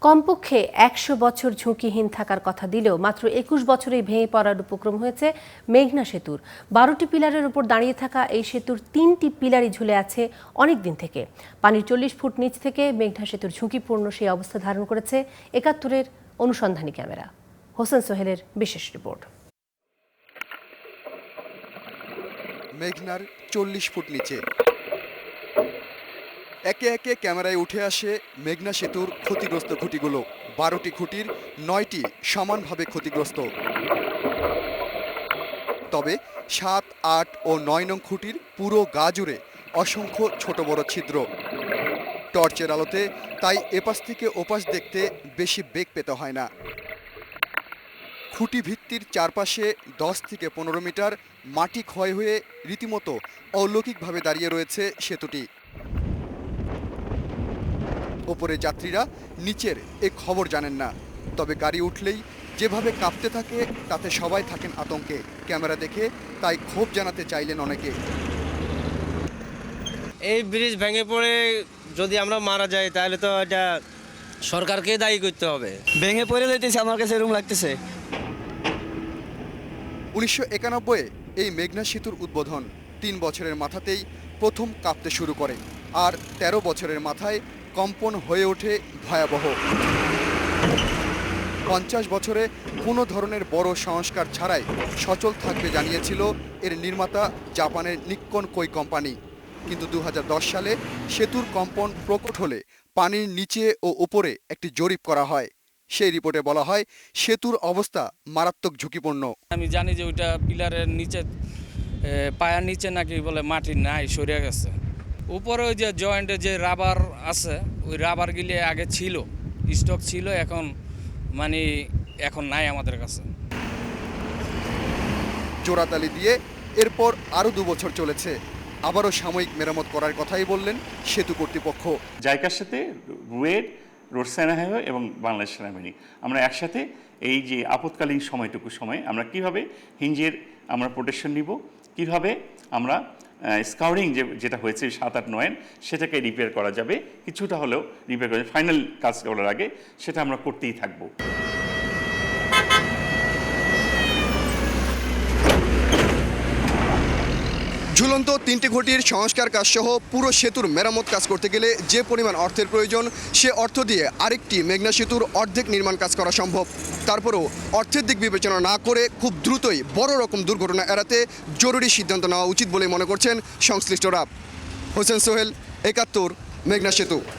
কমপক্ষে ১০০ বছর ঝুঁকিহীন থাকার কথা দিলেও মাত্র ২১ বছরেই ভেঙে পড়ার উপক্রম হয়েছে মেঘনা সেতুর। ১২টি পিলারের উপর দাঁড়িয়ে থাকা এই সেতুর ৩টি পিলারই ঝুলে আছে অনেক দিন থেকে। পানির ৪০ ফুট নিচ থেকে মেঘনা সেতুর ঝুঁকিপূর্ণ সেই অবস্থা ধারণ করেছে ৭১-এর অনুসন্ধানী ক্যামেরা। হোসেন সোহেলের বিশেষ রিপোর্ট। মেঘনার ৪০ ফুট নিচে একে একে ক্যামেরায় উঠে আসে মেঘনা সেতুর ক্ষতিগ্রস্ত খুঁটিগুলো। ১২টি খুঁটির ৯টি সমানভাবে ক্ষতিগ্রস্ত। তবে ৭, ৮ ও ৯ নং খুঁটির পুরো গা জুড়ে অসংখ্য ছোট বড় ছিদ্র। টর্চের আলোতে তাই এপাশ থেকে ওপাশ দেখতে বেশি বেগ পেতে হয় না। খুঁটি ভিত্তির চারপাশে ১০ থেকে ১৫ মিটার মাটি ক্ষয় হয়ে রীতিমতো অলৌকিকভাবে দাঁড়িয়ে রয়েছে সেতুটি। ওপরে যাত্রীরা নিচের এ খবর জানেন না, তবে গাড়ি উঠলেই যেভাবে কাঁপতে থাকে তাতে সবাই থাকেন আতঙ্কে। ক্যামেরা দেখে তাই ক্ষোভ জানাতে চাইলেন অনেকে। এই ব্রিজ ভেঙে পড়ে যদি আমরা মারা যাই তাহলে তো এটা সরকারকে দায়ী করতে হবে। ভেঙে পড়ে যাইতেছে, আমার কাছে এরকম লাগতেছে। ১৯৯১-এ এই মেঘনা সেতুর উদ্বোধন। ৩ বছরের মাথাতেই প্রথম কাঁপতে শুরু করে, আর ১৩ বছরের মাথায় কম্পন হয়ে ওঠে ভয়াবহ। ৫০ বছরে কোনো ধরনের বড় সংস্কার ছাড়াই সচল থাকবে জানিয়েছিল এর নির্মাতা জাপানের নিক্কন কোই কোম্পানি। কিন্তু ২০১০ সালে সেতুর কম্পন প্রকট হলে পানির নিচে ও উপরে একটি জরিপ করা হয়। সেই রিপোর্টে বলা হয় সেতুর অবস্থা মারাত্মক ঝুঁকিপূর্ণ। আমি জানি যে ওইটা পিলারের নিচে পায়ার নিচে নাকি বলে মাটি নাই, সরে গেছে। উপরে ওই যে জয়েন্টে যে রাবার আছে, ওই রাবারগুলি আগে ছিল, স্টক ছিল, এখন নাই আমাদের কাছে। জোড়াতালি দিয়ে এরপর আরও ২ বছর চলেছে। আবারও সাময়িক মেরামত করার কথাই বললেন সেতু কর্তৃপক্ষ। জাইকার সাথে রুয়েট, রোড সেনা হাইওয়ে এবং বাংলাদেশ সেনাবাহিনী আমরা একসাথে এই যে আপৎকালীন সময়টুকু সময় আমরা কিভাবে হিঞ্জের আমরা প্রোটেকশন নিব, কিভাবে আমরা স্কাউরিং যেটা হয়েছে ৭, ৮, ৯ সেটাকে রিপেয়ার করা যাবে, কিছুটা হলেও রিপেয়ার করা ফাইনাল কাজ করার আগে সেটা আমরা করতেই থাকবো। ঝুলন্ত ৩টি খুঁটির সংস্কার কাজ সহ পুরো সেতুর মেরামত কাজ করতে গেলে যে পরিমাণ অর্থের প্রয়োজন, সে অর্থ দিয়ে আরেকটি মেঘনা সেতুর অর্ধেক নির্মাণ কাজ করা সম্ভব। তারপরও অর্থের দিক বিবেচনা না করে খুব দ্রুতই বড় রকম দুর্ঘটনা এড়াতে জরুরি সিদ্ধান্ত নেওয়া উচিত বলে মনে করছেন সংশ্লিষ্টরা। হোসেন সোহেল, ৭১, মেঘনা সেতু।